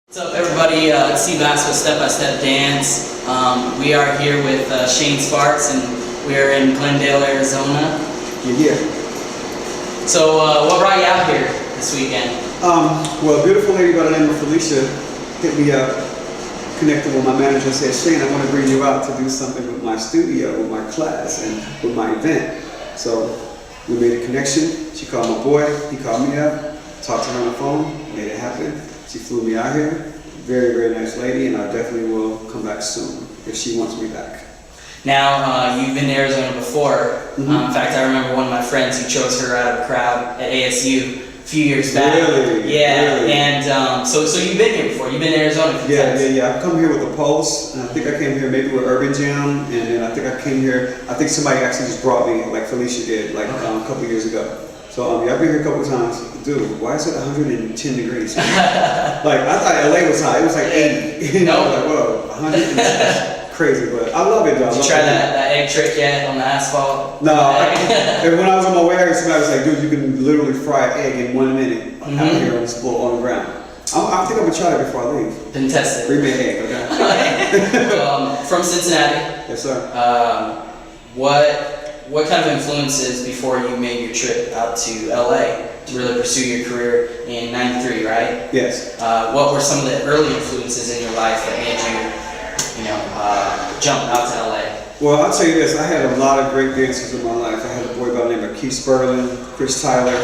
What's up, everybody? It's Seabass with Step by Step Dance. We are here with Shane Sparks, and we are in Glendale, Arizona. Yeah. So, what brought you out here this weekend? Well, a beautiful lady by the name of Felicia hit me up, connected with my manager, and said, Shane, I want to bring you out to do something with my studio, with my class, and with my event. So we made a connection. She called my boy, he called me up, talked to her on the phone, made it happen. She flew me out here. Very, very nice lady, and I definitely will come back soon if she wants me back. Now, you've been to Arizona before. In fact, I remember one of my friends who chose her out of a crowd at ASU a few years back. Really? Yeah, Really? And so you've been here before. You've been to Arizona a few times. Yeah. I've come here with a Pulse, and I think I came here maybe with Urban Jam, and then I think I came here, I think somebody actually just brought me, like Felicia did, like a couple years ago. So yeah, I've been here a couple times. Dude, why is it 110 degrees? Like, I thought LA was hot. It was like 80. No. I was like, whoa, 110. Crazy, but I love it though. Did you try that egg trick yet on the asphalt? No. And when I was on my way out, somebody was like, dude, you can literally fry an egg in 1 minute out here on this floor on the ground. I think I'm gonna try that before I leave. Been tested. Bring me an egg, okay? From Cincinnati. Yes, sir. What kind of influences before you made your trip out to LA to really pursue your career in '93, right? Yes. What were some of the early influences in your life that made you, jump out to LA? Well, I'll tell you this, I had a lot of great dancers in my life. I had a boy by the name of Keith Sperlin, Chris Tyler.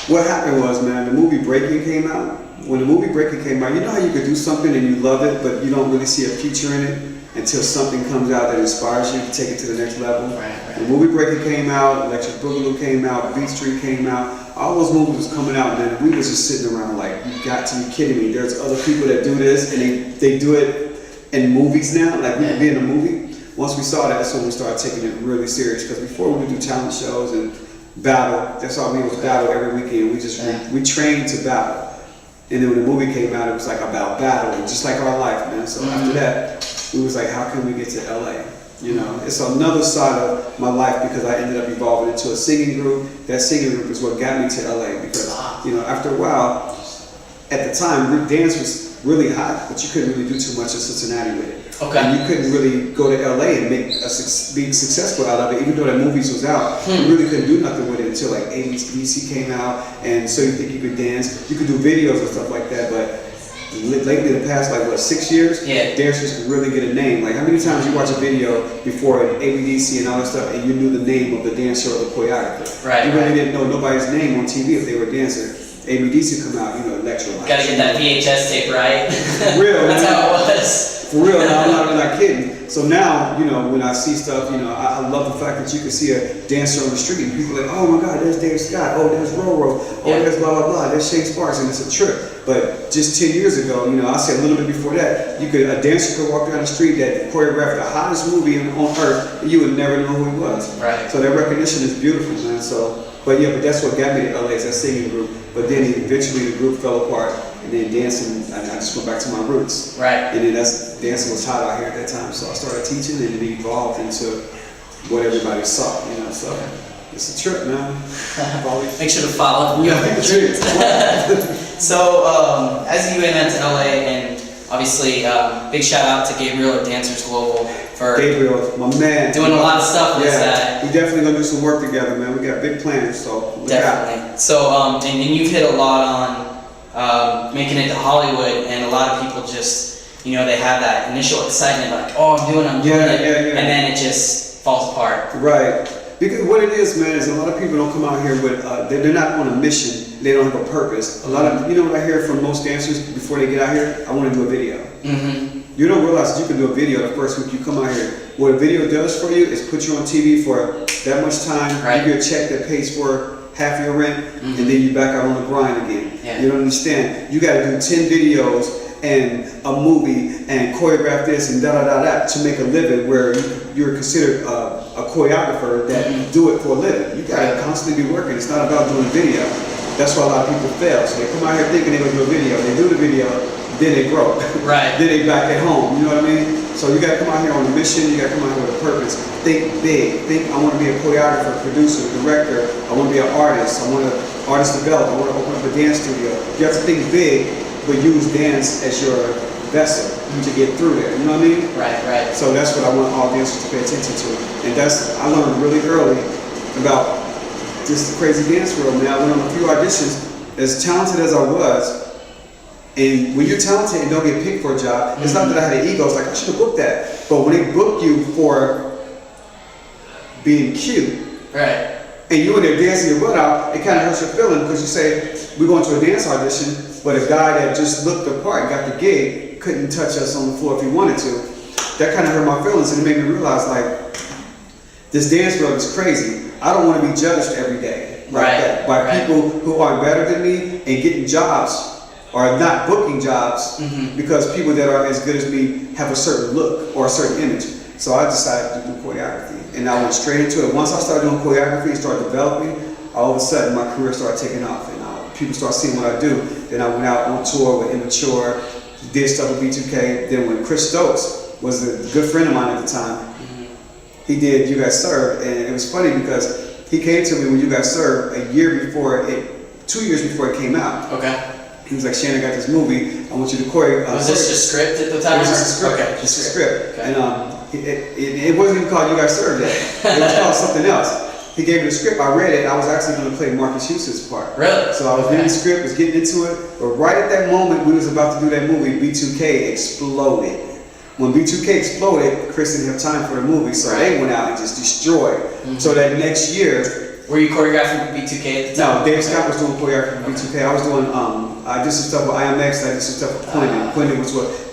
What happened was, man, the movie Breaking came out. When the movie Breaking came out, you know how you could do something and you love it, but you don't really see a future in it until something comes out that inspires you to take it to the next level. Right. The movie Breaking came out, Electric Boogaloo came out, Beat Street came out. All those movies was coming out, man. We was just sitting around like, you got to be kidding me. There's other people that do this, and they do it in movies now. Like, we could be in a movie. Once we saw that, that's when we started taking it really serious. Because before we would do talent shows and battle, that's all we was battle every weekend. We trained to battle. And then when the movie came out, it was like about battling, just like our life, man. So after that, we was like, how can we get to LA? You know, it's another side of my life because I ended up evolving into a singing group. That singing group is what got me to LA because, after a while, at the time, dance was really hot, but you couldn't really do too much in Cincinnati with it. Okay. And you couldn't really go to LA and be successful out of it, even though the movies was out. You really couldn't do nothing with it until like ABC came out, and So You Think You Could Dance. You could do videos and stuff like that, but lately, the past 6 years, dancers can really get a name. Like, how many times you watch a video before an ABDC and all that stuff, and you knew the name of the dancer or the choreographer? Right. You really didn't know nobody's name on TV if they were a dancer. ABDC come out, lecture. Gotta get that VHS tape right. For real, That's man. how it was. For real, now I'm not kidding. So now, when I see stuff, I love the fact that you can see a dancer on the street and people are like, oh my God, there's Dave Scott, oh, there's Roro, oh, there's blah, blah, blah, there's Shane Sparks, and it's a trip. But just 10 years ago, I say a little bit before that, a dancer could walk down the street that choreographed the hottest movie on earth, and you would never know who he was. Right. So that recognition is beautiful, man. But that's what got me to LA, is that singing group. But then eventually the group fell apart, and then dancing, I just went back to my roots. Right. And then dancing was hot out here at that time, so I started teaching, and it evolved into what everybody saw, So it's a trip, man. Make sure to follow. Yeah, So, as you went into LA, and obviously, big shout out to Gabriel at Dancers Global for Gabriel, my man, doing a lot of stuff with that. We definitely gonna do some work together, man. We got big plans, so definitely. So, and you've hit a lot on making it to Hollywood, and a lot of people just, they have that initial excitement, like, oh, I'm doing it, and then it just falls apart. Right. Because what it is, man, is a lot of people don't come out here with, they're not on a mission. They don't have a purpose. A lot of, what I hear from most dancers before they get out here? I want to do a video. You don't realize that you can do a video the first week you come out here. What a video does for you is put you on TV for that much time, give you a check that pays for half your rent, and then you back out on the grind again. Yeah. You don't understand. You got to do 10 videos and a movie and choreograph this and da-da-da-da to make a living where you're considered a choreographer that do it for a living. You got to constantly be working. It's not about doing a video. That's why a lot of people fail. So they come out here thinking they're going to do a video. They do the video, then they broke. Right. Then they back at home. You know what I mean? So you got to come out here on a mission. You got to come out here with a purpose. Think big. Think, I want to be a choreographer, producer, director. I want to be an artist. I want to artist develop. I want to open up a dance studio. You have to think big. but use dance as your vessel to get through there. You know what I mean? Right. So that's what I want all dancers to pay attention to. And I learned really early about just the crazy dance world, man. I went on a few auditions, as talented as I was. And when you're talented and don't get picked for a job, it's not that I had an ego. It's like, I should have booked that. But when they book you for being cute, right, and you in there dancing your butt out, it kind of hurts your feeling because you say, we're going to a dance audition, but a guy that just looked the part, got the gig, couldn't touch us on the floor if he wanted to. That kind of hurt my feelings, and it made me realize, like, this dance world is crazy. I don't want to be judged every day like that by people who are better than me and getting jobs or not booking jobs because people that are as good as me have a certain look or a certain image. So I decided to do choreography, and I went straight into it. Once I started doing choreography and started developing, all of a sudden my career started taking off, and people started seeing what I do. Then I went out on tour with Immature, did stuff with B2K. Then when Chris Stokes was a good friend of mine at the time, he did You Got Served, and it was funny because he came to me when You Got Served 2 years before it came out. Okay. He was like, Shane, I got this movie. I want you to choreograph. Was this just script at the time? It was just a script. Okay, just a script. Okay. And it wasn't even called You Got Served yet. It was called something else. He gave me the script. I read it. I was actually going to play Marcus Houston's part. Really? So I was reading the script, was getting into it. But right at that moment, we was about to do that movie. B2K exploded. When B2K exploded, Chris didn't have time for the movie, so they went out and just destroyed. So that next year. Were you choreographing B2K at the time? No, Dave Scott was doing choreography for B2K. I was doing, I did some stuff with IMX, I did some stuff with Quentin.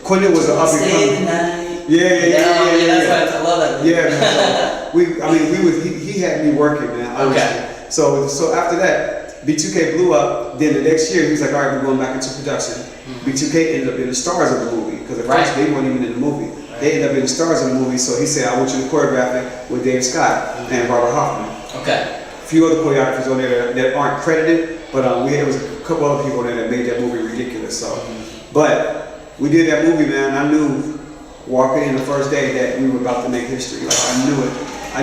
Quentin was an up and coming. Yeah. I love that. Yeah, man. So he had me working, man. Honestly. Okay. So after that, B2K blew up. Then the next year, he was like, all right, we're going back into production. B2K ended up being the stars of the movie because at first they weren't even in the movie. They ended up being the stars of the movie. So he said, I want you to choreograph it with Dave Scott and Robert Hoffman. Okay. A few other choreographers on there that aren't credited, but there was a couple other people on there that made that movie ridiculous. So, but we did that movie, man. I knew walking in the first day that we were about to make history. Like I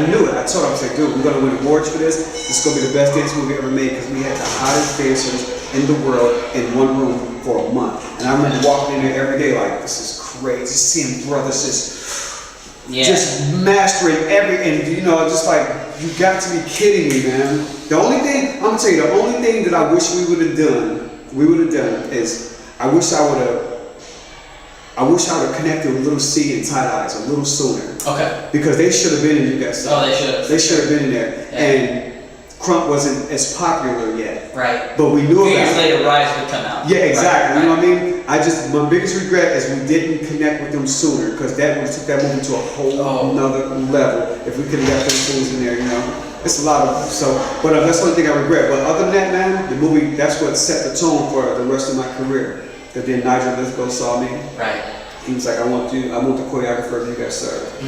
knew it. I told him, I said, dude, we're gonna win awards for this. This is gonna be the best dance movie ever made because we had the hottest dancers in the world in one room for a month. And I remember walking in there every day like, this is crazy. Seeing brothers just mastering just like, you got to be kidding me, man. The only thing that I wish we would have done is I wish I would have connected with Little C and Tight Eyes a little sooner. Okay. Because they should have been in You Got Served. Oh, they should have. They should have been in there. Yeah. And Crump wasn't as popular yet. Right. But we knew about it. Years later, Rise would come out. Yeah, exactly. Right. You know what I mean? My biggest regret is we didn't connect with them sooner because that would have took that movie to a whole nother level if we could have got those fools in there, you know? It's a lot of, but that's the only thing I regret. But other than that, man, the movie, that's what set the tone for the rest of my career. Because then Nigel Lithgow saw me. Right. He was like, I want the choreographer of You Got Served.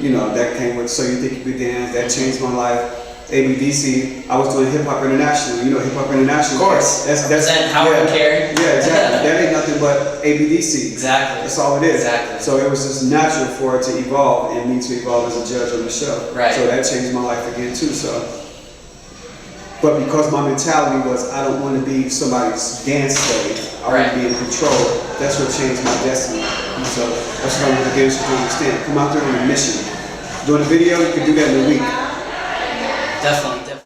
You know, that came with So You Think You Could Dance, that changed my life. ABDC, I was doing Hip Hop International. You know Hip Hop International. Of course. That's Howard Carey. Yeah, exactly. That ain't nothing but ABDC. Exactly. That's all it is. Exactly. So it was just natural for it to evolve and me to evolve as a judge on the show. Right. So that changed my life again too. So, but because my mentality was I don't want to be somebody's dance slave. I want to be in control. That's what changed my destiny. So that's what I want the dancers to understand. Come out there on a mission. Doing a video, you can do that in a week. Definitely.